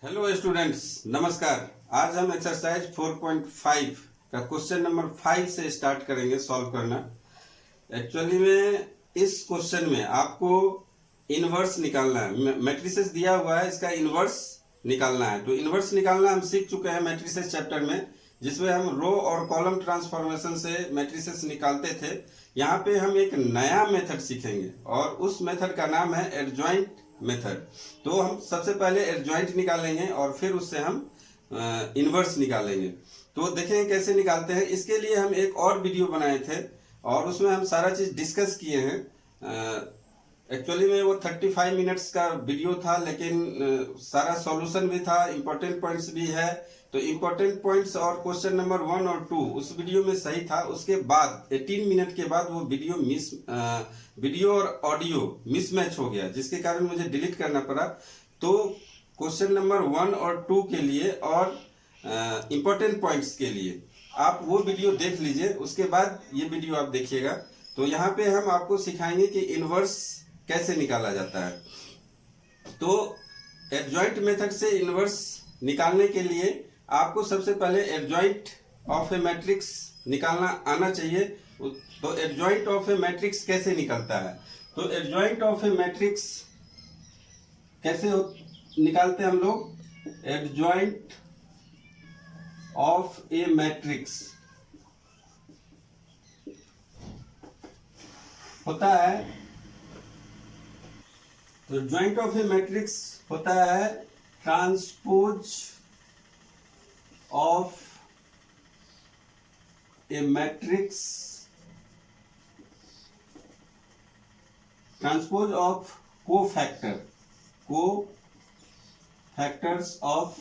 Hello students, नमस्कार। आज हम एक्सरसाइज 4.5 का क्वेश्चन नंबर 5 से स्टार्ट करेंगे सॉल्व करना। एक्चुअली में इस क्वेश्चन में आपको इनवर्स निकालना है। मैट्रिसेस दिया हुआ है, इसका इनवर्स निकालना है। तो इनवर्स निकालना हम सीख चुके हैं मैट्रिसेस चैप्टर में, जिसमें हम रो और कॉलम ट्रांसफॉर्मेशन से मैट्रिसेस निकालते थे। यहाँ पे हम एक नया मेथड सीखेंगे और उस मेथड का नाम है एडजॉइंट मेथड। तो हम सबसे पहले एडजॉइंट निकालेंगे और फिर उससे हम इनवर्स निकालेंगे। तो देखें कैसे निकालते हैं। इसके लिए हम एक और वीडियो बनाए थे और उसमें हम सारा चीज डिस्कस किए हैं। एक्चुअली में वो 35 मिनट्स का वीडियो था, लेकिन सारा सॉल्यूशन भी था, इंपॉर्टेंट पॉइंट्स भी है। तो इंपॉर्टेंट पॉइंट्स और क्वेश्चन नंबर 1 और 2 उस वीडियो में सही था। उसके बाद 18 मिनट के बाद वो वीडियो और ऑडियो मिसमैच हो गया, जिसके कारण मुझे डिलीट करना पड़ा। तो क्वेश्चन नंबर 1 और 2 के लिए और इंपॉर्टेंट पॉइंट्स के लिए आप वो वीडियो देख लीजिए, उसके बाद ये वीडियो आप देखिएगा। तो यहाँ पे हम आपको सिखाएंगे कि इनवर्स कैसे निकाला जाता है। तो एडजॉइंट मेथड से इनवर्स निकालने के लिए आपको सबसे पहले एडजॉइंट ऑफ ए मैट्रिक्स निकालना आना चाहिए। तो एडजॉइंट ऑफ ए मैट्रिक्स कैसे निकलता है, तो एडजॉइंट ऑफ ए मैट्रिक्स कैसे निकालते हैं हम लोग। एडजॉइंट ऑफ ए मैट्रिक्स होता है, तो जॉइंट ऑफ ए मैट्रिक्स होता है transpose of A matrix, transpose of cofactors of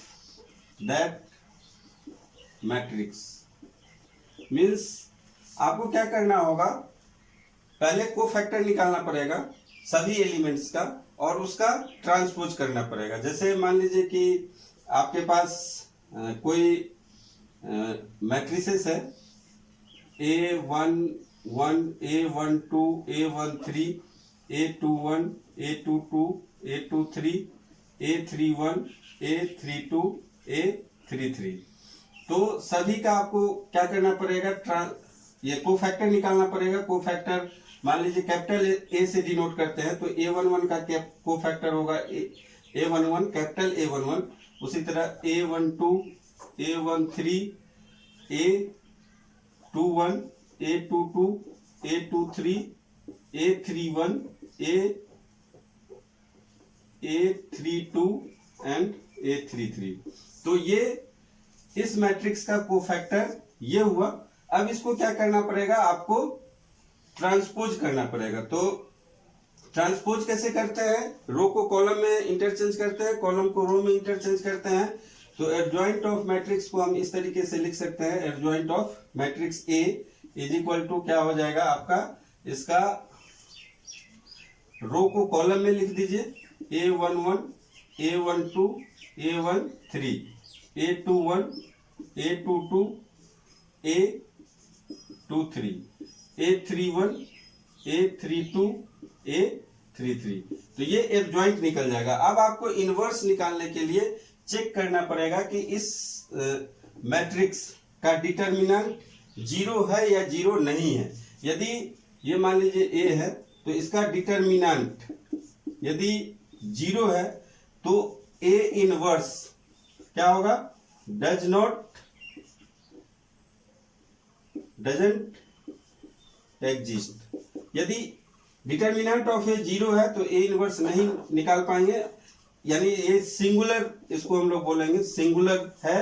that matrix. Means आपको क्या करना होगा, पहले कोफैक्टर निकालना पड़ेगा सभी एलिमेंट्स का और उसका ट्रांसपोज करना पड़ेगा। जैसे मान लीजिए कि आपके पास कोई मैट्रिसेस है A11, A12, A13, A21, A22, A23, A31, A32, A33। तो सभी का आपको क्या करना पड़ेगा, ये कोफैक्टर निकालना पड़ेगा। कोफैक्टर मान लीजिए कैपिटल ए से डिनोट करते हैं, तो A11 का कोफैक्टर होगा A11 कैपिटल A11। उसी तरह A12, A13, A21, A22, A23, A31, A32 and A33। तो ये इस मैट्रिक्स का कोफैक्टर ये हुआ। अब इसको क्या करना पड़ेगा, आपको ट्रांसपोज करना पड़ेगा। तो ट्रांसपोज कैसे करते हैं, रो को कॉलम में इंटरचेंज करते हैं, कॉलम को रो में इंटरचेंज करते हैं। तो एडजॉइंट ऑफ मैट्रिक्स को हम इस तरीके से लिख सकते हैं, adjoint of matrix A is equal to क्या हो जाएगा आपका, इसका रो को कॉलम में लिख दीजिए A11, A12, A13, A21, A22, A23, A31, A32, A33। तो ये एडजॉइंट निकल जाएगा। अब आपको इनवर्स निकालने के लिए चेक करना पड़ेगा कि इस मैट्रिक्स का डिटर्मिनेंट 0 है या 0 नहीं है। यदि ये मान लीजिए A है, तो इसका डिटर्मिनेंट यदि 0 है तो A इनवर्स क्या होगा, डजंट एग्जिस्ट। यदि डिटर्मिनेंट ऑफ ए 0 है तो ए इनवर्स नहीं निकाल पाएंगे, यानी ये सिंगुलर, इसको हम लोग बोलेंगे सिंगुलर है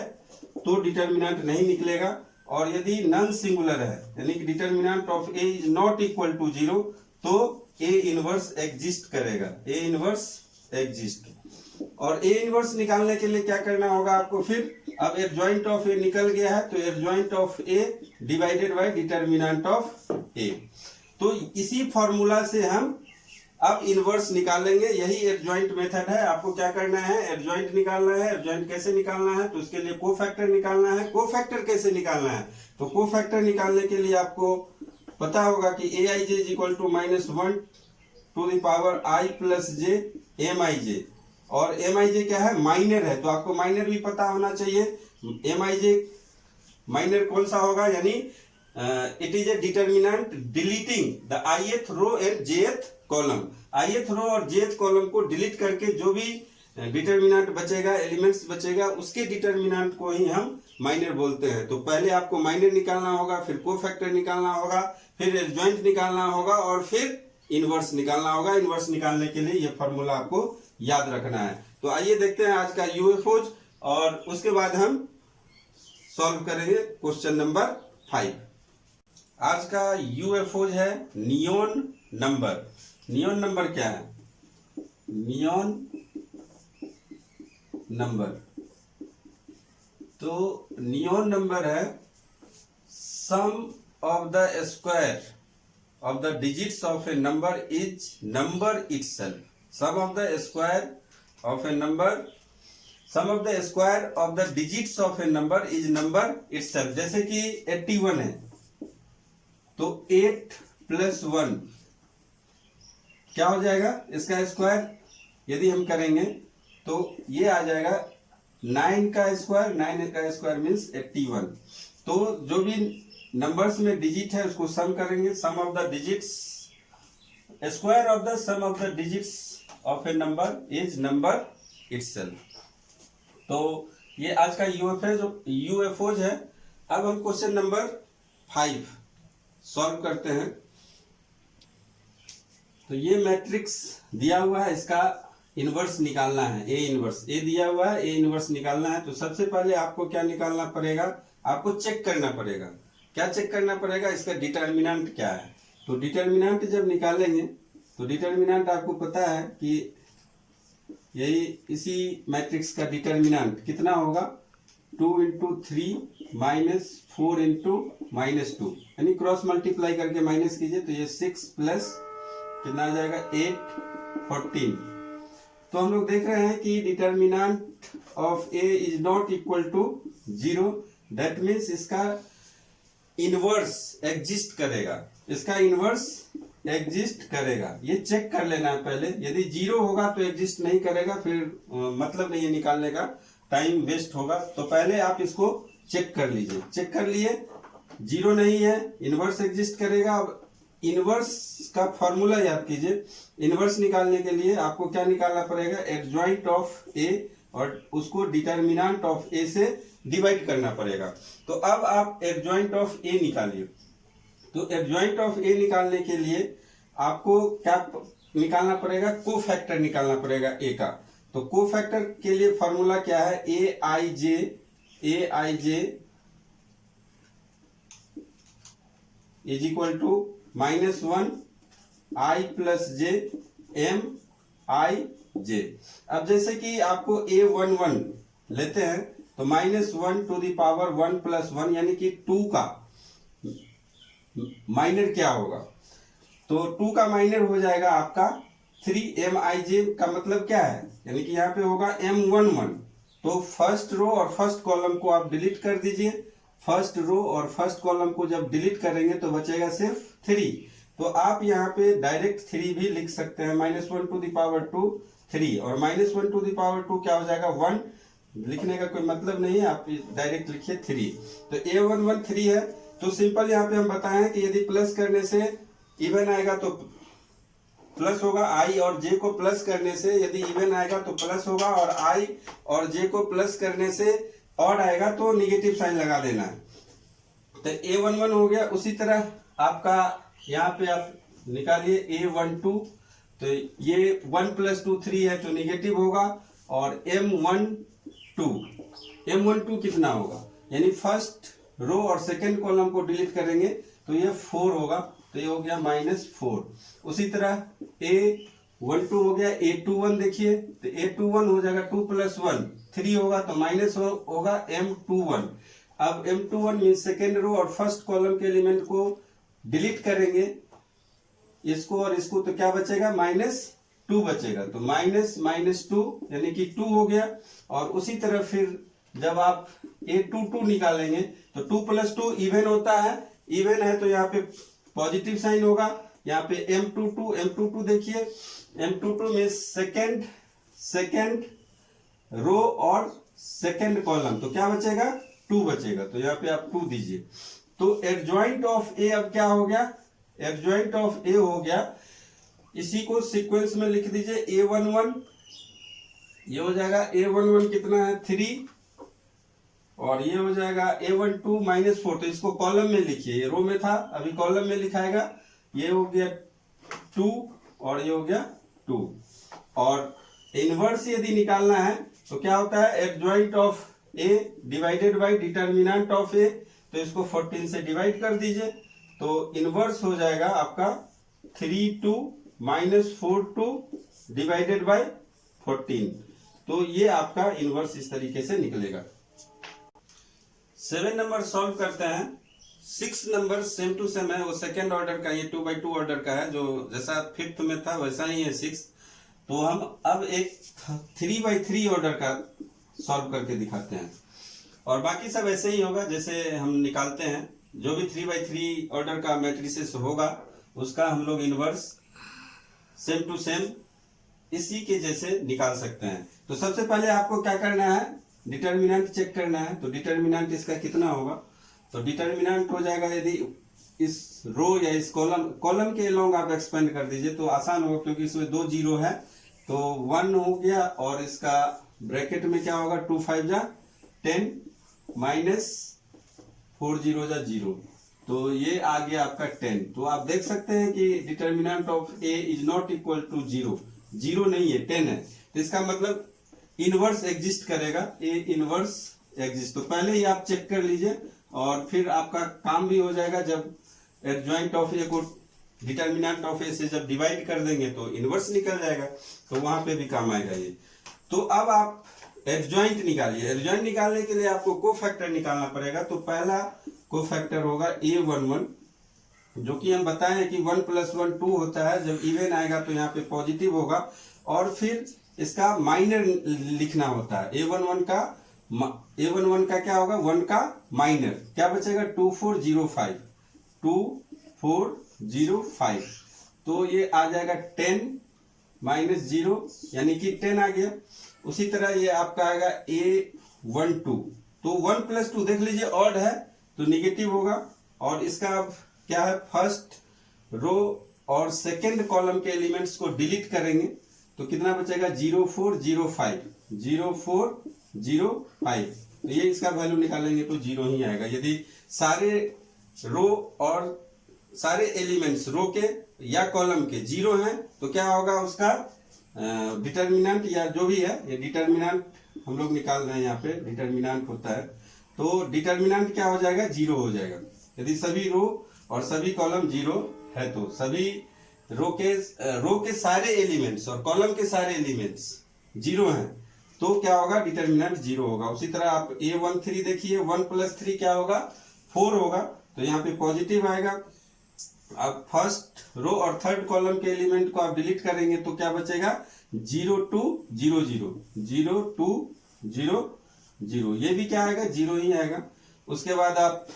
तो डिटर्मिनेंट नहीं निकलेगा। और यदि नॉन सिंगुलर है, यानी कि determinant of A is not equal to 0, तो ए इनवर्स एग्जिस्ट करेगा, ए इनवर्स एग्जिस्ट। और ए इनवर्स निकालने के लिए क्या करना होगा आपको, फिर अब एडजॉइंट ऑफ ए निकल गया है तो adjoint of A divided by determinant of A. तो इसी फॉर्मूला से हम अब इनवर्स निकालेंगे। यही एडजॉइंट मेथड है। आपको क्या करना है, एडजॉइंट निकालना है। एडजॉइंट कैसे निकालना है, तो उसके लिए कोफैक्टर निकालना है। कोफैक्टर कैसे निकालना है, तो कोफैक्टर निकालने के लिए आपको पता होगा कि Aij is equal to -1 to the power I plus j Mi j। और MIJ क्या है, माइनर है, तो आपको माइनर भी पता होना चाहिए। MIJ माइनर कौन सा होगा, यानी it is a determinant deleting the ith row and jth column. ith row और jth कॉलम को डिलीट करके जो भी डिटर्मिनेंट बचेगा, एलिमेंट्स बचेगा, उसके डिटर्मिनेंट को ही हम माइनर बोलते हैं। तो पहले आपको माइनर निकालना होगा, फिर कोफैक्टर निकालना होगा, फिर एडजॉइंट निकालना होगा और फिर इनवर्स निकालना होगा। इनवर्स निकालने के लिए ये फॉर्मूला आपको याद रखना है। तो आइए देखते हैं आज का यूएफओज और उसके बाद हम सॉल्व करेंगे क्वेश्चन नंबर 5। आज का यूएफओज है नियॉन नंबर। नियॉन नंबर क्या है, नियॉन नंबर, तो नियॉन नंबर है sum of the square of the digits of a number is number itself. Sum of the square of a number, sum of the square of the digits of a number is number itself. जैसे कि 81 है तो 8 plus 1 क्या हो जाएगा, इसका square यदि हम करेंगे तो ये आ जाएगा 9 का स्क्वायर। 9 का स्क्वायर मीन्स 81। तो जो भी नंबर्स में डिजिट है उसको सम करेंगे। Sum of the digits, square of the sum of the digits of a number is number itself. तो ये आज का यूएफओज है। अब हम क्वेश्चन नंबर 5 सॉल्व करते हैं। तो ये मैट्रिक्स दिया हुआ है, इसका इनवर्स निकालना है। ए इनवर्स, ए दिया हुआ है, ए इनवर्स निकालना है। तो सबसे पहले आपको क्या निकालना पड़ेगा, आपको चेक करना पड़ेगा। क्या चेक करना पड़ेगा, इसका डिटर्मिनेंट क्या है। तो डिटर्मिनेंट जब निकालेंगे तो डिटर्मिनेंट आपको पता है कि यही इसी मैट्रिक्स का डिटर्मिनेंट कितना होगा, 2 इंटू 3 माइनस 4 इंटू माइनस 2, यानी क्रॉस मल्टीप्लाई करके माइनस कीजिए तो ये 6 प्लस कितना आ जाएगा 8, 14। तो हम लोग देख रहे हैं कि determinant of A is not equal to 0। That means इसका इनवर्स एग्जिस्ट करेगा, इसका इनवर्स एग्जिस्ट करेगा। ये चेक कर लेना है पहले। यदि 0 होगा तो एग्जिस्ट नहीं करेगा, फिर मतलब नहीं है निकालने का, टाइम वेस्ट होगा। तो पहले आप इसको चेक कर लीजिए। चेक कर लिए, 0 नहीं है, इनवर्स एग्जिस्ट करेगा। अब इनवर्स का फॉर्मूला याद कीजिए। इनवर्स निकालने के लिए आपको क्या निकालना पड़ेगा, एडजॉइंट ऑफ ए, और उसको डिटर्मिनेंट ऑफ ए से डिवाइड करना पड़ेगा। तो अब आप एडजॉइंट ऑफ ए निकालिए। तो एडजॉइंट ऑफ ए निकालने के लिए आपको क्या निकालना पड़ेगा, कोफैक्टर निकालना पड़ेगा ए का। तो कोफैक्टर के लिए फॉर्मूला क्या है, A I J is equal to -1 I plus J M I J. अब जैसे कि आपको A11 लेते हैं तो -1 टू द पावर 1 प्लस 1 यानी कि 2 का माइनर क्या होगा, तो 2 का माइनर हो जाएगा आपका 3 MIJ का मतलब क्या है, यानी कि यहाँ पे होगा M11। तो फर्स्ट रो और फर्स्ट कॉलम को आप डिलीट कर दीजिए। फर्स्ट रो और फर्स्ट कॉलम को जब डिलीट करेंगे तो बचेगा सिर्फ 3। तो आप यहाँ पे डायरेक्ट 3 भी लिख सकते हैं, -1 टू द पावर 2 3, और -1 टू द पावर 2 क्या हो जाएगा 1। लिखने का कोई मतलब नहीं है, आप डायरेक्ट लिखिए 3। तो A11 3 है। तो सिंपल यहाँ पे हम बताएं कि यदि प्लस करने से इवन आएगा तो प्लस होगा, आई और जे को प्लस करने से यदि इवन आएगा तो प्लस होगा, और आई और जे को प्लस करने से ऑड आएगा तो निगेटिव साइन लगा देना है। तो A11 हो गया। उसी तरह आपका यहाँ पे आप निकालिए A12। तो ये 1 प्लस 2 3 है तो निगेटिव होगा, और M12 कितना होगा, यानी फर्स्ट रो और सेकेंड कॉलम को डिलीट करेंगे तो ये 4 होगा, तो ये हो गया -4। उसी तरह A12 हो गया। A21 देखिए, तो A21 हो जाएगा 2 प्लस 1 3 होगा, तो माइनस होगा M21। अब M21 मीन सेकेंड रो और फर्स्ट कॉलम के एलिमेंट को डिलीट करेंगे, इसको और इसको, तो क्या बचेगा -2 बचेगा। तो -2 यानी कि 2 हो गया। और उसी तरह फिर जब आप A22 निकालेंगे तो 2 प्लस 2 इवन होता है, इवन है तो यहाँ पे पॉजिटिव साइन होगा। यहाँ पे M22 देखिए, M22 में सेकेंड सेकेंड रो और सेकेंड कॉलम, तो क्या बचेगा 2 बचेगा, तो यहाँ पे आप 2 दीजिए। तो एडजॉइंट ऑफ ए अब क्या हो गया, एडजॉइंट ऑफ ए हो गया, इसी को सीक्वेंस में लिख दीजिए A11, ये हो जाएगा A11 कितना है 3, और ये हो जाएगा A12 -4, तो इसको कॉलम में लिखिए, ये रो में था अभी कॉलम में लिखाएगा, ये हो गया 2 और ये हो गया 2। और इनवर्स यदि निकालना है तो क्या होता है, adjoint of A divided by determinant of A, तो इसको 14 से डिवाइड कर दीजिए, तो इनवर्स हो जाएगा आपका 3 2 -4 2 डिवाइडेड बाय 14, तो ये आपका इनवर्स इस तरीके से निकलेगा। 7 नंबर सॉल्व करते हैं। 6 नंबर सेम टू सेम है, वो सेकेंड ऑर्डर का, ये 2/2 ऑर्डर का है, जो जैसा 5th में था वैसा ही है 6। तो हम अब एक 3/3 ऑर्डर का सॉल्व करके दिखाते हैं, और बाकी सब ऐसे ही होगा जैसे हम निकालते हैं। जो भी 3/3 ऑर्डर का मैट्रिसेस होगा उसका हम लोग इनवर्स सेम टू सेम इसी के जैसे निकाल सकते हैं। तो सबसे पहले आपको क्या करना है, डिटर्मिनेंट चेक करना है। तो डिटर्मिनेंट इसका कितना होगा, तो डिटर्मिनेंट हो जाएगा, यदि इस रो या इस कॉलम के अलोंग आप एक्सपेंड कर दीजिए तो आसान होगा, क्योंकि इसमें 2 जीरो है, तो 1 हो गया, और इसका ब्रैकेट में क्या होगा 2 5 जा 10 -4 0 जा 0, तो ये आ गया आपका 10। तो आप देख सकते हैं कि determinant of A is not equal to 0, 0 नहीं है 10 है, तो इसका मतलब इनवर्स एग्जिस्ट करेगा, ए इनवर्स एग्जिस्ट। तो पहले ही आप चेक कर लीजिए, और फिर आपका काम भी हो जाएगा। जब एडजॉइंट ऑफ ए को डिटर्मिनेंट ऑफ ए से जब डिवाइड कर देंगे तो इनवर्स निकल जाएगा, तो वहां पे भी काम आएगा ये। तो अब आप एडजॉइंट निकालिए। एडजॉइंट निकालने के लिए आपको कोफैक्टर निकालना पड़ेगा। तो पहला कोफैक्टर होगा A11, जो कि हम बताए हैं कि 1 + 1 2 होता है, जब इवन आएगा तो यहाँ पे पॉजिटिव होगा, और फिर इसका माइनर लिखना होता है। A11 का क्या होगा, 1 का माइनर, क्या बचेगा 2405, 2405, तो ये आ जाएगा 10 -0, यानी कि 10 आ गया। उसी तरह ये आपका आएगा A12, तो 1 + 2 देख लीजिए ऑड है तो निगेटिव होगा, और इसका अब क्या है, फर्स्ट रो और सेकेंड कॉलम के एलिमेंट्स को डिलीट करेंगे तो कितना बचेगा 0405, 0405, तो ये इसका वैल्यू निकालेंगे तो 0 ही आएगा। यदि सारे रो और सारे एलिमेंट्स रो के या कॉलम के 0 हैं तो क्या होगा, उसका डिटर्मिनेंट या जो भी है, ये डिटर्मिनेंट हम लोग निकाल रहे हैं, यहाँ पे डिटर्मिनेंट होता है, तो डिटर्मिनेंट क्या हो जाएगा, 0 हो जाएगा। यदि सभी रो और सभी कॉलम 0 है तो सभी रो के सारे एलिमेंट्स और कॉलम के सारे एलिमेंट्स 0 हैं तो क्या होगा, डिटर्मिनेंट 0 होगा। उसी तरह आप A13 देखिए, 1 + 3 क्या होगा 4 होगा, तो यहाँ पे पॉजिटिव आएगा। अब फर्स्ट रो और थर्ड कॉलम के एलिमेंट को आप डिलीट करेंगे तो क्या बचेगा 0 2 0 0, 0 2 0 0, ये भी क्या आएगा 0 ही आएगा। उसके बाद आप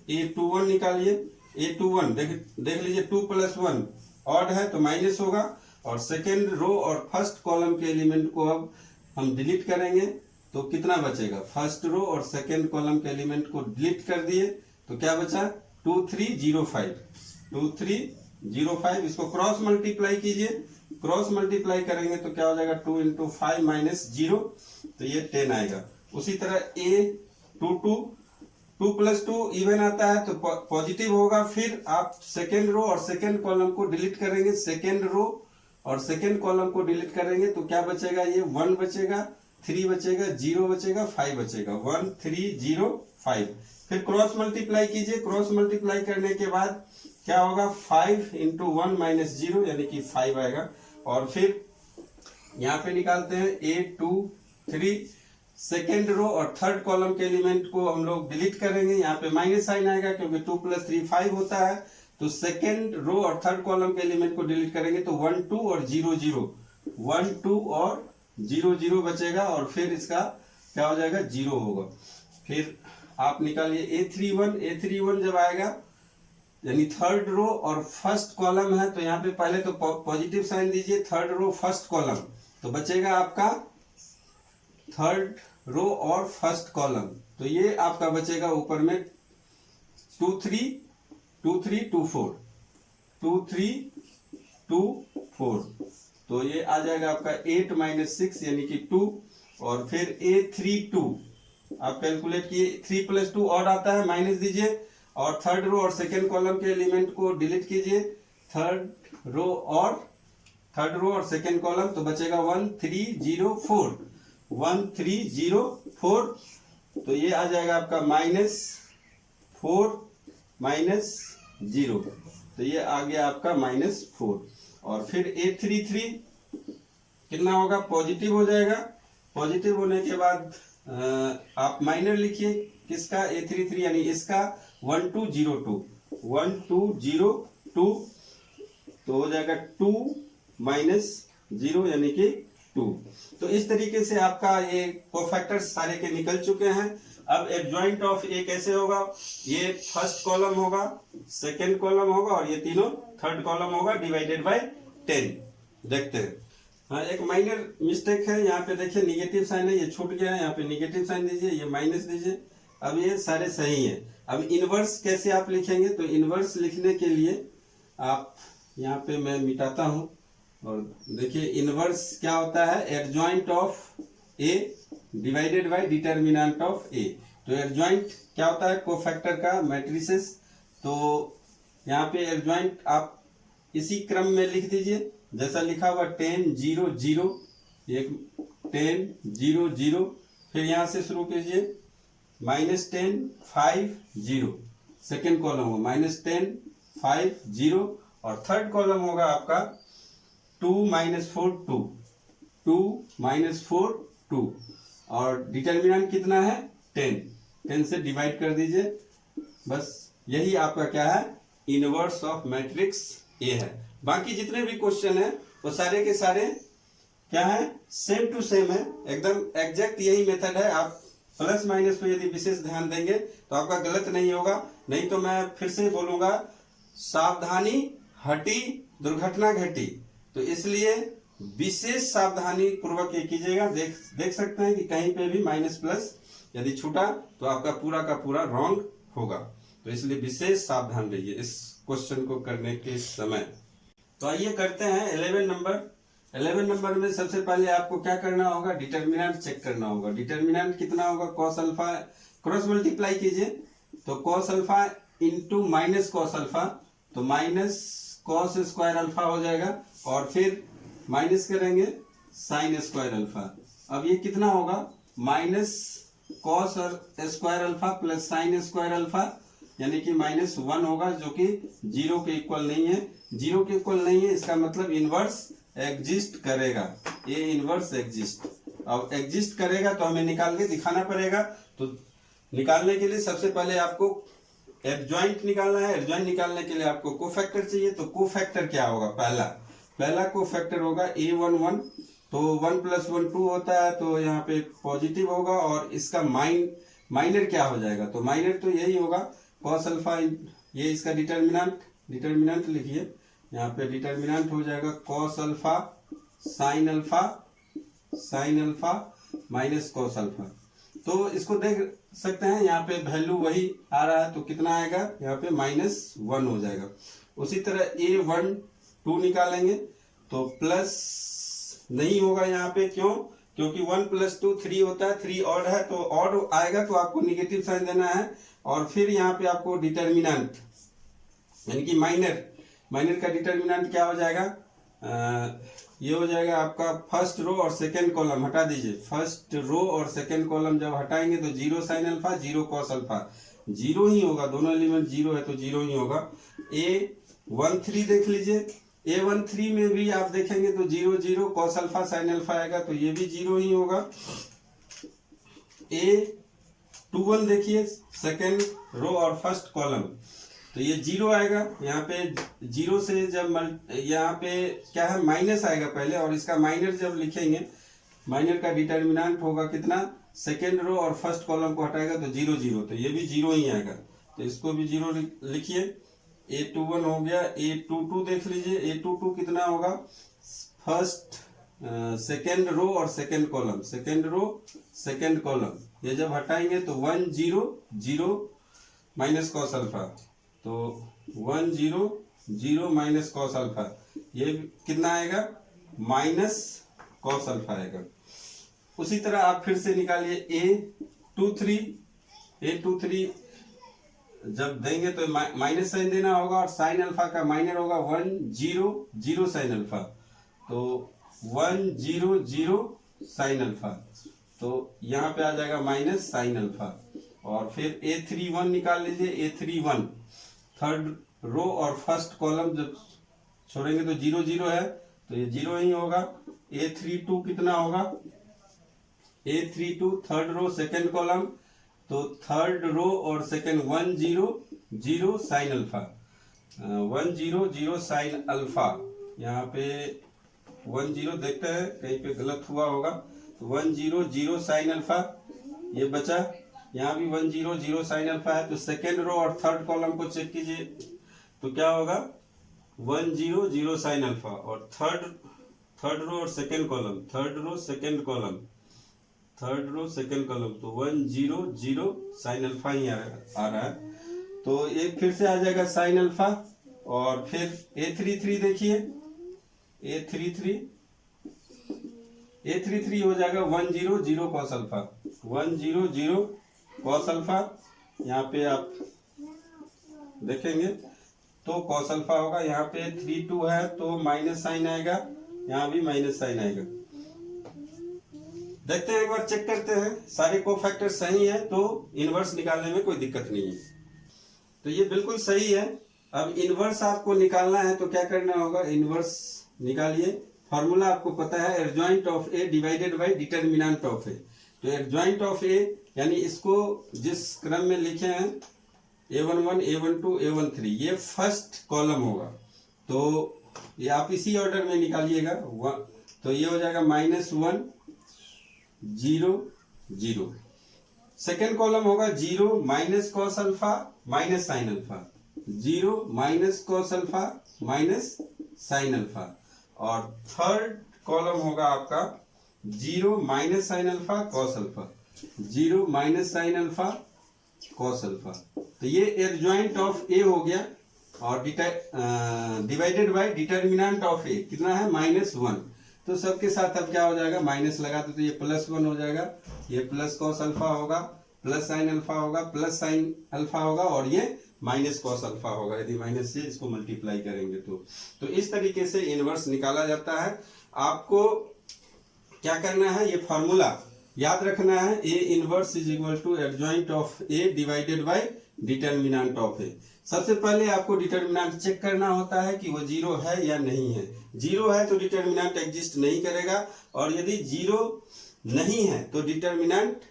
A21 निकालिए। A21 देख लीजिए, 2 + 1 ऑड है तो माइनस होगा, और सेकेंड रो और फर्स्ट कॉलम के एलिमेंट को अब हम डिलीट करेंगे तो कितना बचेगा, फर्स्ट रो और सेकेंड कॉलम के एलिमेंट को डिलीट कर दिए तो क्या बचा 2305, 2305। इसको क्रॉस मल्टीप्लाई कीजिए, क्रॉस मल्टीप्लाई करेंगे तो क्या हो जाएगा 2 × 5 - 0, तो ये 10 आएगा। उसी तरह A22, 2 + 2 इवन आता है तो पॉजिटिव होगा। फिर आप सेकेंड रो और सेकेंड कॉलम को डिलीट करेंगे, सेकेंड रो और सेकेंड कॉलम को डिलीट करेंगे तो क्या बचेगा, ये 1 बचेगा, 3 बचेगा, 0 बचेगा, 5 बचेगा, 1 3 0 5। फिर क्रॉस मल्टीप्लाई कीजिए, क्रॉस मल्टीप्लाई करने के बाद क्या होगा 5 × 1 - 0, यानी कि 5 आएगा। और फिर यहाँ पे निकालते हैं A23, सेकेंड रो और थर्ड कॉलम के एलिमेंट को हम लोग डिलीट करेंगे, यहाँ पे माइनस साइन आएगा क्योंकि 2 + 3 5 होता है, तो सेकेंड रो और थर्ड कॉलम के एलिमेंट को डिलीट करेंगे तो 1 2 और 0 0, 1 2 और 0 0 बचेगा, और फिर इसका क्या हो जाएगा 0 होगा। फिर आप निकालिए A31 जब आएगा, यानी थर्ड रो और फर्स्ट कॉलम है तो यहाँ पे पहले तो पॉजिटिव साइन दीजिए, थर्ड रो फर्स्ट कॉलम, तो बचेगा आपका थर्ड रो और फर्स्ट कॉलम। तो ये आपका बचेगा ऊपर में 2 3 2 3 2 4 2 3 2 4। तो ये आ जाएगा आपका 8 - 6 यानी कि 2, और फिर A3 2 आप कैलकुलेट किए, 3 + 2 और आता है, माइनस दीजिए और थर्ड रो और सेकेंड कॉलम के एलिमेंट को डिलीट कीजिए, थर्ड रो और सेकेंड कॉलम। तो बचेगा 1 3 0 4 1 3 0 4। तो ये आ जाएगा आपका -4 -0। तो ये आ गया आपका -4। और फिर A3 3 कितना होगा, पॉजिटिव हो जाएगा। पॉजिटिव होने के बाद आप माइनर लिखिए किसका, A3 3 यानी इसका 1 2 0 2 1 2 0 2। तो हो जाएगा 2 - 0 यानी कि 2। तो इस तरीके से आपका ये कोफैक्टर्स सारे के निकल चुके हैं। अब एडजॉइंट ऑफ ए कैसे होगा, ये फर्स्ट कॉलम होगा, सेकेंड कॉलम होगा और ये तीनों थर्ड कॉलम होगा, डिवाइडेड बाय 10। देखते हैं। हाँ, एक माइनर मिस्टेक है यहाँ पे, देखिए निगेटिव साइन है, ये छूट गया है, यहाँ पे निगेटिव साइन दीजिए, ये माइनस दीजिए। अब ये सारे सही है। अब इनवर्स कैसे आप लिखेंगे, तो इनवर्स लिखने के लिए आप यहाँ पे मैं मिटाता हूँ और देखिए इनवर्स क्या होता है, adjoint of A divided by determinant of A. तो एडजॉइंट क्या होता है, कोफैक्टर का मैट्रिसेस। तो यहाँ पे एडजॉइंट आप इसी क्रम में लिख दीजिए जैसा लिखा हुआ 10 0 0, एक 10 0 0, फिर यहां से शुरू कीजिए -10 5 0, सेकेंड कॉलम होगा -10 5 0, और थर्ड कॉलम होगा आपका 2 - 4 2 2 - 4 2, और डिटर्मिनेंट कितना है 10 से डिवाइड कर दीजिए। बस यही आपका क्या है, इनवर्स ऑफ मैट्रिक्स ए है। बाकी जितने भी क्वेश्चन है वो सारे के सारे क्या है, सेम टू सेम है, एकदम एग्जैक्ट यही मेथड है। आप प्लस माइनस पे यदि विशेष ध्यान देंगे तो आपका गलत नहीं होगा। नहीं तो मैं फिर से बोलूंगा, सावधानी हटी दुर्घटना घटी। तो इसलिए विशेष सावधानी पूर्वक ये कीजिएगा। देख सकते हैं कि कहीं पे भी माइनस प्लस यदि छूटा तो आपका पूरा का पूरा रॉन्ग होगा। तो इसलिए विशेष सावधान रहिए इस क्वेश्चन को करने के समय। तो आइए करते हैं 11 नंबर। 11 नंबर में सबसे पहले आपको क्या करना होगा, डिटर्मिनेंट चेक करना होगा। डिटर्मिनेंट कितना होगा, कॉस अल्फा, क्रॉस मल्टीप्लाई कीजिए तो cos alpha into minus cos alpha, तो माइनस कॉस स्क्वायर अल्फा हो जाएगा, और फिर माइनस करेंगे साइन स्क्वायर अल्फा। अब ये कितना होगा, minus cos square alpha plus sine square alpha, यानी कि -1 होगा, जो कि 0 के इक्वल नहीं है। 0 के इक्वल नहीं है इसका मतलब इनवर्स एग्जिस्ट करेगा, ये इनवर्स एग्जिस्ट। अब एग्जिस्ट करेगा तो हमें निकाल के दिखाना पड़ेगा। तो निकालने के लिए सबसे पहले आपको एडजॉइंट निकालना है। एडजॉइंट निकालने के लिए आपको कोफैक्टर चाहिए। तो कोफैक्टर क्या होगा, पहला कोफैक्टर होगा A11। तो 1 + 1 2 होता है, तो यहाँ पे पॉजिटिव होगा, और इसका माइनर क्या हो जाएगा, तो माइनर तो यही होगा कॉस अल्फा, ये इसका डिटर्मिनेंट लिखिए, यहाँ पे डिटर्मिनेंट हो जाएगा cos alpha sine alpha minus cos alpha. तो इसको देख सकते हैं यहाँ पे वैल्यू वही आ रहा है, तो कितना आएगा यहाँ पे -1 हो जाएगा। उसी तरह A1 2 निकालेंगे तो प्लस नहीं होगा यहाँ पे, क्यों, क्योंकि 1 + 2 3 होता है, 3 ऑड है, तो ऑड आएगा तो आपको निगेटिव साइन देना है। और फिर यहाँ पे आपको डिटर्मिनेंट यानी कि माइनर का डिटर्मिनेंट क्या हो जाएगा, ये हो जाएगा आपका फर्स्ट रो और सेकेंड कॉलम हटा दीजिए। फर्स्ट रो और सेकेंड कॉलम जब हटाएंगे तो 0 साइन अल्फा 0 कॉस अल्फा, 0 ही होगा, दोनों एलिमेंट 0 है तो 0 ही होगा। A13 देख लीजिए, A13 में भी आप देखेंगे तो 0 0 कॉस अल्फा साइन अल्फा आएगा, तो ये भी 0 ही होगा। A21 देखिए, सेकेंड रो और फर्स्ट कॉलम, तो ये 0 आएगा। यहाँ पे 0 से जब यहाँ पे क्या है, माइनस आएगा पहले, और इसका माइनर जब लिखेंगे, माइनर का डिटर्मिनेंट होगा कितना, सेकेंड रो और फर्स्ट कॉलम को हटाएगा तो 0 0, तो ये भी 0 ही आएगा, तो इसको भी 0 लिखिए। A21 हो गया। A22 देख लीजिए, A22 कितना होगा, फर्स्ट सेकेंड रो और second column, second row second column, ये जब हटाएंगे तो 1 0 0 माइनस कॉस अल्फा, तो 1 0 0 माइनस कॉस अल्फा, ये कितना आएगा माइनस कॉस अल्फा आएगा। उसी तरह आप फिर से निकालिए A23 जब देंगे तो माइनस साइन देना होगा और साइन अल्फा का माइनर होगा 1 0 0 साइन अल्फा, तो 1 0 0 साइन अल्फा, तो यहाँ पे आ जाएगा माइनस साइन अल्फा। और फिर A31 निकाल लीजिए, A31 थर्ड रो और फर्स्ट कॉलम जब छोड़ेंगे तो 0 0 है, तो ये 0 ही होगा। A32 कितना होगा, A32 third row second column, तो थर्ड रो और second 1 0 0 sine alpha, 1 0 0 sine alpha, यहाँ पे 1 0 देखते हैं कहीं पे गलत हुआ होगा, तो 1 0 0 साइन अल्फा ये बचा, यहाँ भी 1 0 0 साइन अल्फा है। तो सेकेंड रो और थर्ड कॉलम को चेक कीजिए तो क्या होगा 1 0 0 साइन अल्फा, और थर्ड रो और second column, third row second column, third row second column, तो 1 0 0 साइन अल्फा ही आ रहा है, तो ये फिर से आ जाएगा साइन अल्फा। और फिर A33 देखिए, A33 हो जाएगा 1 0 0 कॉस अल्फा, 1 0 0 कॉस अल्फा, यहाँ पे आप देखेंगे तो कॉस अल्फा होगा, यहाँ पे 32 है तो माइनस साइन आएगा, यहाँ भी माइनस साइन आएगा। देखते हैं एक बार, चेक करते हैं सारे कोफैक्टर सही है तो इनवर्स निकालने में कोई दिक्कत नहीं है। तो ये बिल्कुल सही है। अब इनवर्स आपको निकालना है तो क्या करना होगा, इनवर्स निकालिए। फॉर्मूला आपको पता है, adjoint of A divided by determinant of A. तो एडजॉइंट ऑफ ए यानी इसको जिस क्रम में लिखे हैं A11 A12 A13, ये फर्स्ट कॉलम होगा, तो ये आप इसी ऑर्डर में निकालिएगा। तो ये हो जाएगा -1 0 0। सेकेंड कॉलम होगा 0 minus cos alpha minus sine alpha, 0 minus cos alpha minus sign alpha. और थर्ड कॉलम होगा आपका 0 minus sine alpha cos alpha, 0 minus sine alpha cos alpha. तो ये एडजॉइंट ऑफ ए हो गया। और डिवाइडेड बाय डिटरमिनेंट ऑफ ए कितना है -1, तो सबके साथ अब क्या हो जाएगा, माइनस लगा तो ये +1 हो जाएगा, ये प्लस कॉस अल्फा होगा, प्लस साइन अल्फा होगा, प्लस साइन अल्फा होगा, और ये माइनस कॉस अल्फा होगा यदि माइनस से इसको मल्टीप्लाई करेंगे तो इस तरीके से इनवर्स निकाला जाता है। आपको क्या करना है, ये फॉर्मूला याद रखना है, A inverse is equal to adjoint of A divided by determinant of A. सबसे पहले आपको डिटरमिनेंट चेक करना होता है कि वो 0 है या नहीं है। 0 है तो डिटरमिनेंट एग्जिस्ट नहीं करेगा, और यदि 0 नहीं है तो डिटरमिनेंट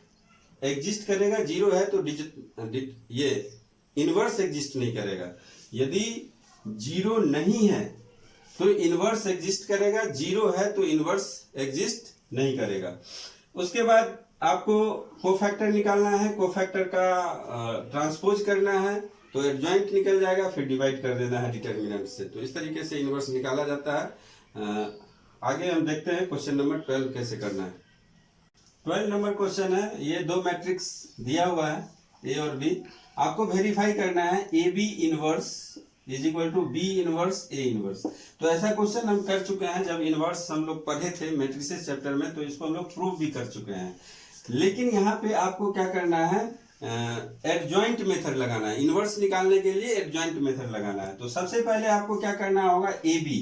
एग्जिस्ट करेगा, 0 है तो ये इनवर्स एग्जिस्ट नहीं करेगा। यदि 0 नहीं है तो इनवर्स एग्जिस्ट करेगा, 0 है तो इनवर्स एग्जिस्ट नहीं करेगा। उसके बाद आपको कोफैक्टर निकालना है, कोफैक्टर का ट्रांसपोज करना है, तो एडजॉइंट निकल जाएगा, फिर डिवाइड कर देना है डिटरमिनेंट से। तो इस तरीके से इनवर्स निकाला जाता है। आगे हम देखते हैं क्वेश्चन नंबर 12 कैसे करना है। 12 नंबर क्वेश्चन है, ये दो मैट्रिक्स दिया हुआ है ए और बी, आपको वेरीफाई करना है A B inverse is equal to B inverse A inverse. तो ऐसा क्वेश्चन हम कर चुके हैं, जब इनवर्स हम लोग पढ़े थे मैट्रिसेस चैप्टर में, तो इसको हम लोग प्रूव भी कर चुके हैं। लेकिन यहाँ पे आपको क्या करना है, एडजॉइंट मेथड लगाना है। इनवर्स निकालने के लिए एडजॉइंट मेथड लगाना है। तो सबसे पहले आपको क्या करना होगा, ए बी।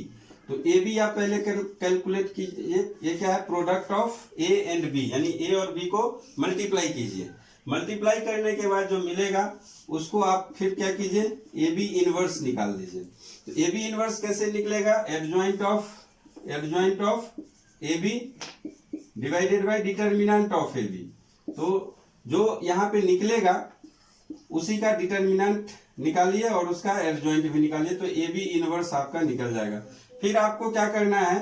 तो ए बी आप पहले कैलकुलेट कीजिए, ये क्या है, product of A and B, यानी ए और बी को मल्टीप्लाई कीजिए। मल्टीप्लाई करने के बाद जो मिलेगा उसको आप फिर क्या कीजिए, ए बी इनवर्स निकाल दीजिए। तो ए बी इनवर्स कैसे निकलेगा, adjoint of A B divided by determinant of A B. तो जो यहाँ पे निकलेगा उसी का डिटरमिनेंट निकालिए और उसका एडजॉइंट भी निकालिए, तो ए बी इनवर्स आपका निकल जाएगा। फिर आपको क्या करना है,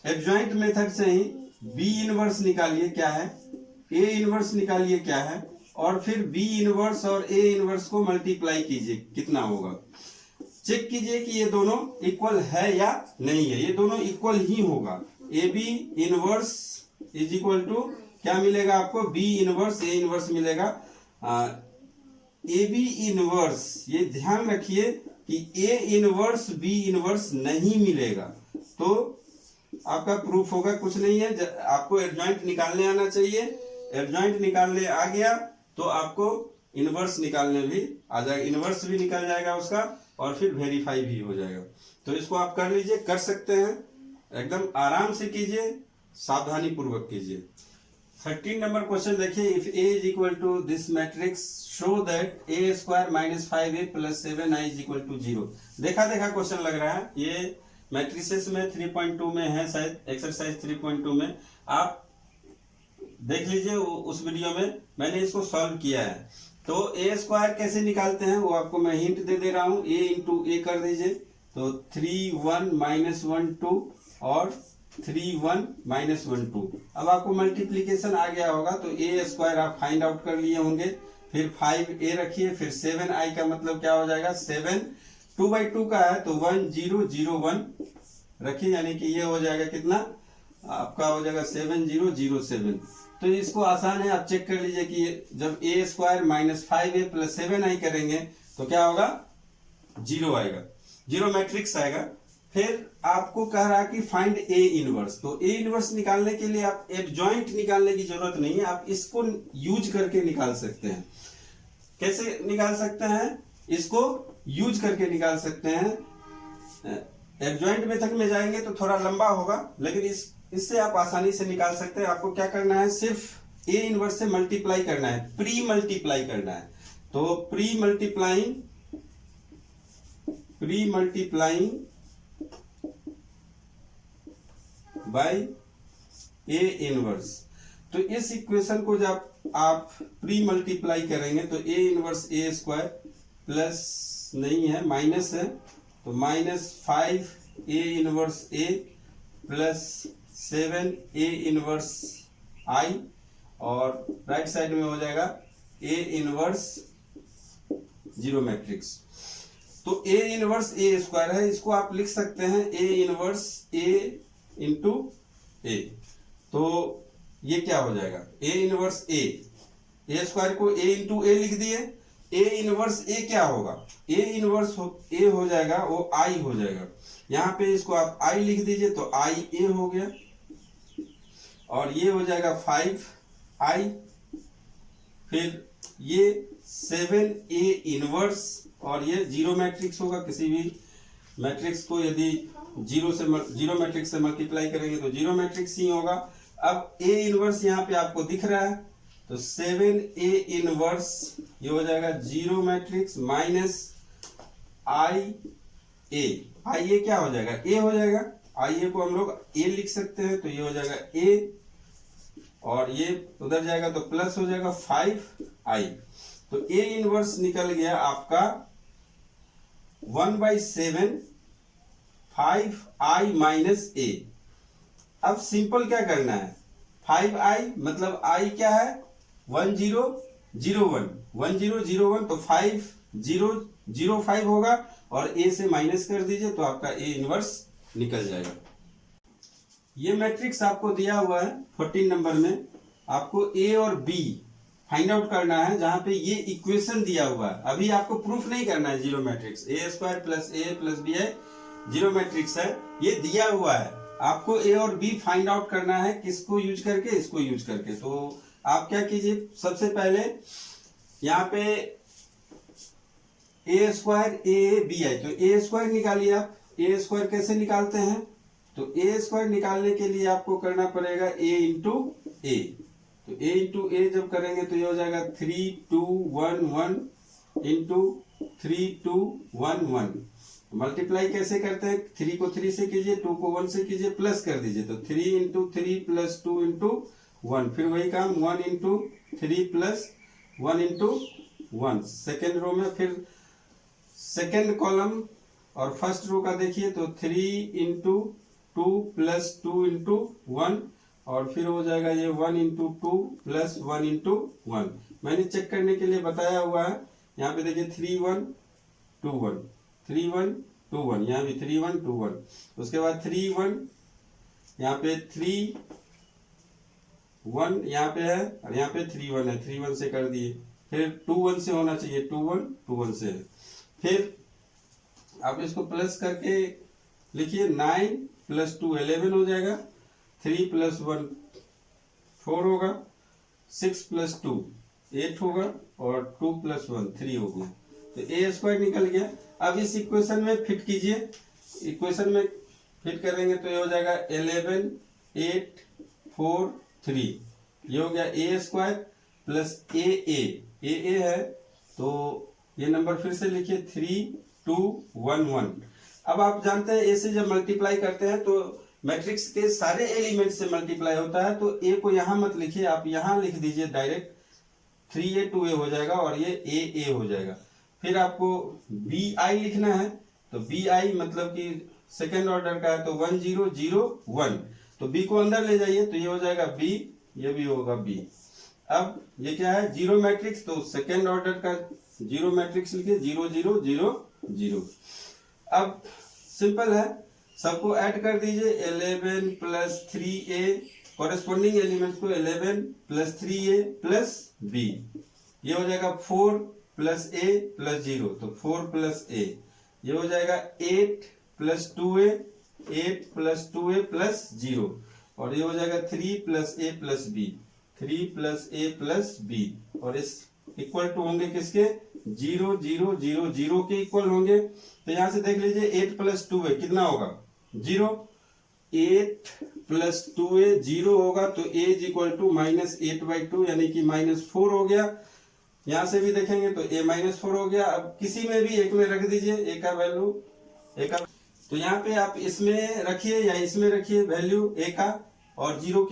एडजॉइंट मेथड से ही बी इनवर्स निकालिए क्या है, ए इनवर्स निकालिए क्या है, और फिर बी इनवर्स और ए इनवर्स को मल्टीप्लाई कीजिए कितना होगा। चेक कीजिए कि ये दोनों इक्वल है या नहीं है। ये दोनों इक्वल ही होगा, A B inverse is equal to क्या मिलेगा आपको, बी इनवर्स ए इनवर्स मिलेगा। ए बी इनवर्स, ये ध्यान रखिए कि ए इनवर्स बी इनवर्स नहीं मिलेगा तो आपका प्रूफ होगा कुछ नहीं है। आपको एडजॉइंट निकालने आना चाहिए, एडजॉइंट निकालने आ गया तो आपको इनवर्स निकालने भी आ जाएगा, इनवर्स भी निकल जाएगा उसका और फिर वेरीफाई भी हो जाएगा। तो इसको आप कर लीजिए, कर सकते हैं, एकदम आराम से कीजिए, सावधानी पूर्वक कीजिए। 13 नंबर क्वेश्चन देखिए, if A is equal to this matrix show that A square minus 5a plus 7i is equal to 0। देखा क्वेश्चन लग रहा है, ये मैट्रिसेस में 3.2 में है शायद, एक्सरसाइज 3.2 में आप देख लीजिए, उस वीडियो में मैंने इसको सॉल्व किया है। तो ए स्क्वायर कैसे निकालते हैं वो आपको मैं हिंट दे रहा हूं, ए इंटू ए कर दीजिए तो 3 1 माइनस 1 2 और 3 1 माइनस 1 2। अब आपको मल्टीप्लीकेशन आ गया होगा तो ए स्क्वायर आप फाइंड आउट कर लिए होंगे, फिर 5a रखिए, फिर 7i का मतलब क्या हो जाएगा 7, 2/2 का है तो 1 0 0 1 रखिए, यानी कि ये हो जाएगा कितना आपका हो जाएगा 7 0 0 7। तो इसको आसान है, आप चेक कर लीजिए कि जब ए square minus 5a plus 7i करेंगे तो क्या होगा 0 आएगा, 0 मैट्रिक्स आएगा। फिर आपको कह रहा है कि फाइंड ए इनवर्स, तो ए इनवर्स निकालने के लिए आप एडजॉइंट निकालने की जरूरत नहीं है, आप इसको यूज करके निकाल सकते हैं। कैसे निकाल सकते हैं, इसको यूज करके निकाल सकते हैं। एडजॉइंट मेथड में जाएंगे तो थोड़ा लंबा होगा, लेकिन इससे आप आसानी से निकाल सकते हैं। आपको क्या करना है, सिर्फ ए इनवर्स से मल्टीप्लाई करना है, प्री मल्टीप्लाई करना है। तो pre multiplying by A inverse, तो इस इक्वेशन को जब आप प्री मल्टीप्लाई करेंगे तो A inverse A square plus नहीं है माइनस है तो minus 5 A inverse A plus 7 A inverse आई और राइट साइड में हो जाएगा ए इनवर्स 0 मैट्रिक्स। तो ए इनवर्स ए स्क्वायर है, इसको आप लिख सकते हैं ए इनवर्स ए इंटू ए। तो ये क्या हो जाएगा ए इनवर्स ए स्क्वायर को ए इंटू ए लिख दिए, ए इनवर्स ए क्या होगा, ए इनवर्स ए हो जाएगा वो आई हो जाएगा, यहां पे इसको आप आई लिख दीजिए तो आई ए हो गया और ये हो जाएगा 5i, फिर ये 7a इनवर्स और ये 0 मैट्रिक्स होगा। किसी भी मैट्रिक्स को यदि 0 मैट्रिक्स से मल्टीप्लाई करेंगे तो 0 मैट्रिक्स ही होगा। अब a इनवर्स यहाँ पे आपको दिख रहा है तो 7a इनवर्स ये हो जाएगा 0 मैट्रिक्स माइनस आई ए क्या हो जाएगा a हो जाएगा, आई ए को हम लोग a लिख सकते हैं तो ये हो जाएगा a और ये उधर जाएगा तो प्लस हो जाएगा 5i। तो a इनवर्स निकल गया आपका 1/7 5i माइनस a। अब सिंपल क्या करना है, 5i मतलब i क्या है 1001 1001 तो 5005 होगा और a से माइनस कर दीजिए तो आपका a इनवर्स निकल जाएगा। ये मैट्रिक्स आपको दिया हुआ है 14 नंबर में, आपको a और b फाइंड आउट करना है जहां पे ये इक्वेशन दिया हुआ है। अभी आपको प्रूफ नहीं करना है 0 मैट्रिक्स, ए स्क्वायर प्लस ए प्लस बी है 0 मैट्रिक्स है, ये दिया हुआ है, आपको ए और बी फाइंड आउट करना है किसको यूज करके, इसको यूज करके। तो आप क्या कीजिए, सबसे पहले यहाँ पे ए स्क्वायर ए बी है तो ए स्क्वायर निकालिए। आप ए स्क्वायर कैसे निकालते हैं, तो ए स्क्वायर निकालने के लिए आपको करना पड़ेगा ए इंटू ए। तो a इंटू ए जब करेंगे तो ये हो जाएगा 3 2 1 1 इंटू 3 2 1 1। मल्टीप्लाई कैसे करते हैं, 3 को 3 से कीजिए, 2 को 1 से कीजिए, प्लस कर दीजिए तो 3 इंटू 3 प्लस 2 इंटू 1, फिर वही काम 1 into 3 plus 1 into 1 second row में। फिर सेकेंड कॉलम और फर्स्ट रो का देखिए तो 3 इंटू 2 प्लस 2 इंटू 1 और फिर हो जाएगा ये 1 इंटू 2 प्लस 1 इंटू 1। मैंने चेक करने के लिए बताया हुआ है, यहाँ पे देखिए 3 1 2 1 3 1 2 1, यहाँ भी 3 1 2 1, उसके बाद 3 1 यहाँ पे 3 1 यहाँ पे है और यहाँ पे 3 1 है, 3 1 से कर दिए। फिर 2 1 से होना चाहिए, 2 1 2 1 से है। फिर आप इसको प्लस करके लिखिए, 9 + 2 11 हो जाएगा, 3 + 1 4 होगा, 6 + 2 8 होगा और 2 + 1 3 हो गया। तो a² निकल गया। अब इस इक्वेशन में फिट कीजिए, इक्वेशन में फिट करेंगे तो ये हो जाएगा 11 8 4 3, ये हो गया a² प्लस a है तो ये नंबर फिर से लिखिए 3 2 1 1। अब आप जानते हैं a से जब मल्टीप्लाई करते हैं तो मैट्रिक्स के सारे एलिमेंट से मल्टीप्लाई होता है, तो a को यहां मत लिखिए, आप यहां लिख दीजिए डायरेक्ट, 3a 2a हो जाएगा और ये a हो जाएगा। फिर आपको bi लिखना है, तो bi मतलब कि सेकेंड ऑर्डर का है तो 1 0 0 1, तो b को अंदर ले जाइए तो ये हो जाएगा b, ये भी होगा b। अब ये क्या है, जीरो मैट्रिक्स, तो सेकेंड ऑर्डर का जीरो मैट्रिक्स लिखिए, 0 0 0 0। अब सिंपल है, सबको ऐड कर दीजिए, 11 + 3a, कॉरेस्पॉन्डिंग एलिमेंट्स को 11 + 3a + b, ये हो जाएगा 4 + a + 0, तो 4 + a, ये हो जाएगा 8 + 2a 8 + 2a + 0, और ये हो जाएगा 3 + a + b 3 + a + b, और इस इक्वल टू होंगे किसके, 0 0 0 0 के इक्वल होंगे। तो यहां से देख लीजिए 8 + 2a कितना होगा, 0, 8 + 2a 0 होगा, तो a = -8/2 यानी कि -4 हो गया। यहां से भी देखेंगे तो a -4 हो गया। अब किसी में भी एक में रख दीजिए a का वैल्यू, a का, तो यहाँ पे आप इसमें रखिए या इसमें रखिए वैल्यू a का, और 0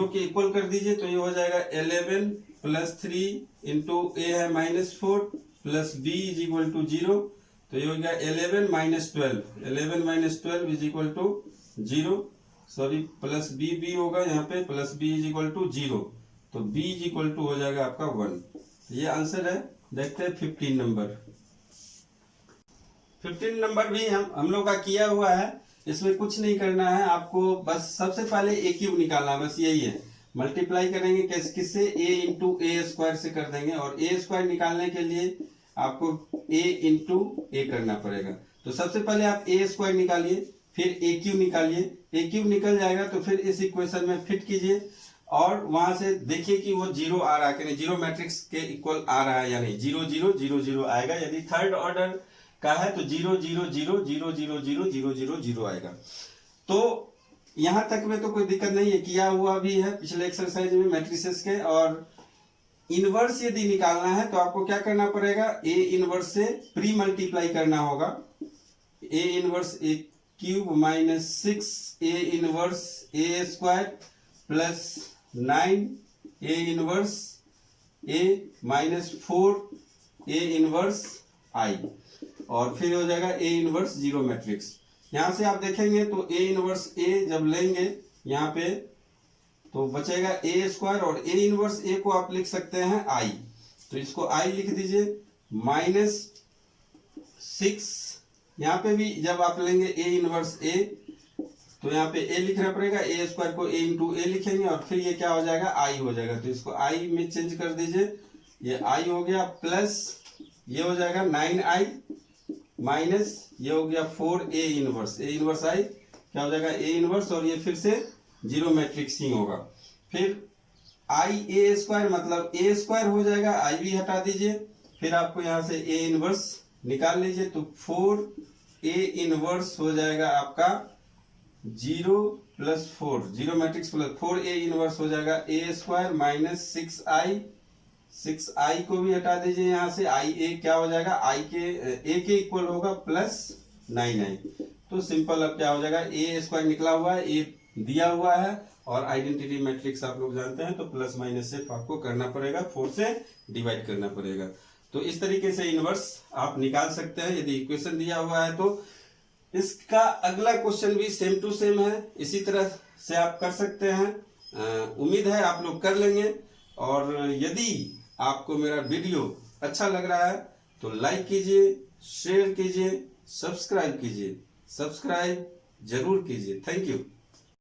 के इक्वल कर दीजिए, तो ये हो जाएगा 11 + 3 × a है -4 + b = 0, तो ये हो गया 11 - 12 11 - 12 = 0, सॉरी प्लस b भी होगा यहाँ पे, प्लस b = 0, तो b = हो जाएगा आपका 1। ये आंसर है। देखते हैं 15 नंबर। 15 नंबर भी हम लोग का किया हुआ है, इसमें कुछ नहीं करना है आपको, बस सबसे पहले a³ निकालना है, बस यही है। मल्टीप्लाई करेंगे किससे, a × a² से कर देंगे, और a² निकालने के लिए आपको a × a करना पड़ेगा। तो सबसे पहले आप a² निकालिए, फिर a³ निकालिए, a³ निकल जाएगा तो फिर इस इक्वेशन में फिट कीजिए, और वहां से देखिए कि वो 0 आ रहा है कि नहीं, जीरो मैट्रिक्स के इक्वल आ रहा है या नहीं, 0 0 0 0 आएगा। यदि थर्ड ऑर्डर का है तो 0 0 0 0 0 0 0 0 0 आएगा। तो यहां तक में तो कोई दिक्कत नहीं है, किया हुआ भी है पिछले एक्सरसाइज में मैट्रिसेस के। और इनवर्स यदि निकालना है तो आपको क्या करना पड़ेगा, a इनवर्स से प्री मल्टीप्लाई करना होगा, a inverse a³ - 6 a inverse a² + 9 a inverse a - 4 a inverse i, और फिर हो जाएगा a इनवर्स 0 मैट्रिक्स। यहां से आप देखेंगे तो a इनवर्स a जब लेंगे यहाँ पे तो बचेगा a², और a इनवर्स a को आप लिख सकते हैं i, तो इसको i लिख दीजिए, -6, यहाँ पे भी जब आप लेंगे a इनवर्स a तो यहाँ पे a लिखना पड़ेगा, a² को a × a लिखेंगे, और फिर ये क्या हो जाएगा, i हो जाएगा, तो इसको i में चेंज कर दीजिए, ये i हो गया, प्लस ये हो जाएगा 9i माइनस ये हो गया 4a inverse, a inverse i क्या हो जाएगा, a इनवर्स, और ये फिर से 0 मैट्रिक्स ही होगा। फिर ia² मतलब a² हो जाएगा, i भी हटा दीजिए, फिर आपको यहाँ से a इनवर्स निकाल लीजिए, तो 4a इनवर्स हो जाएगा आपका 0 + 4 0 मैट्रिक्स प्लस 4a इनवर्स हो जाएगा a² - 6i को भी हटा दीजिए यहाँ से, ia क्या हो जाएगा, a के इक्वल होगा प्लस 9i। तो सिंपल अब क्या हो जाएगा, a² निकला हुआ है, a दिया हुआ है, और आइडेंटिटी मैट्रिक्स आप लोग जानते हैं तो प्लस माइनस सिर्फ आपको करना पड़ेगा, 4 से डिवाइड करना पड़ेगा। तो इस तरीके से इनवर्स आप निकाल सकते हैं यदि इक्वेशन दिया हुआ है तो। इसका अगला क्वेश्चन भी सेम टू सेम है, इसी तरह से आप कर सकते हैं। उम्मीद है आप लोग कर लेंगे, और यदि आपको मेरा वीडियो अच्छा लग रहा है तो लाइक कीजिए, शेयर कीजिए, सब्सक्राइब कीजिए। सब्सक्राइब जरूर कीजिए। Thank you.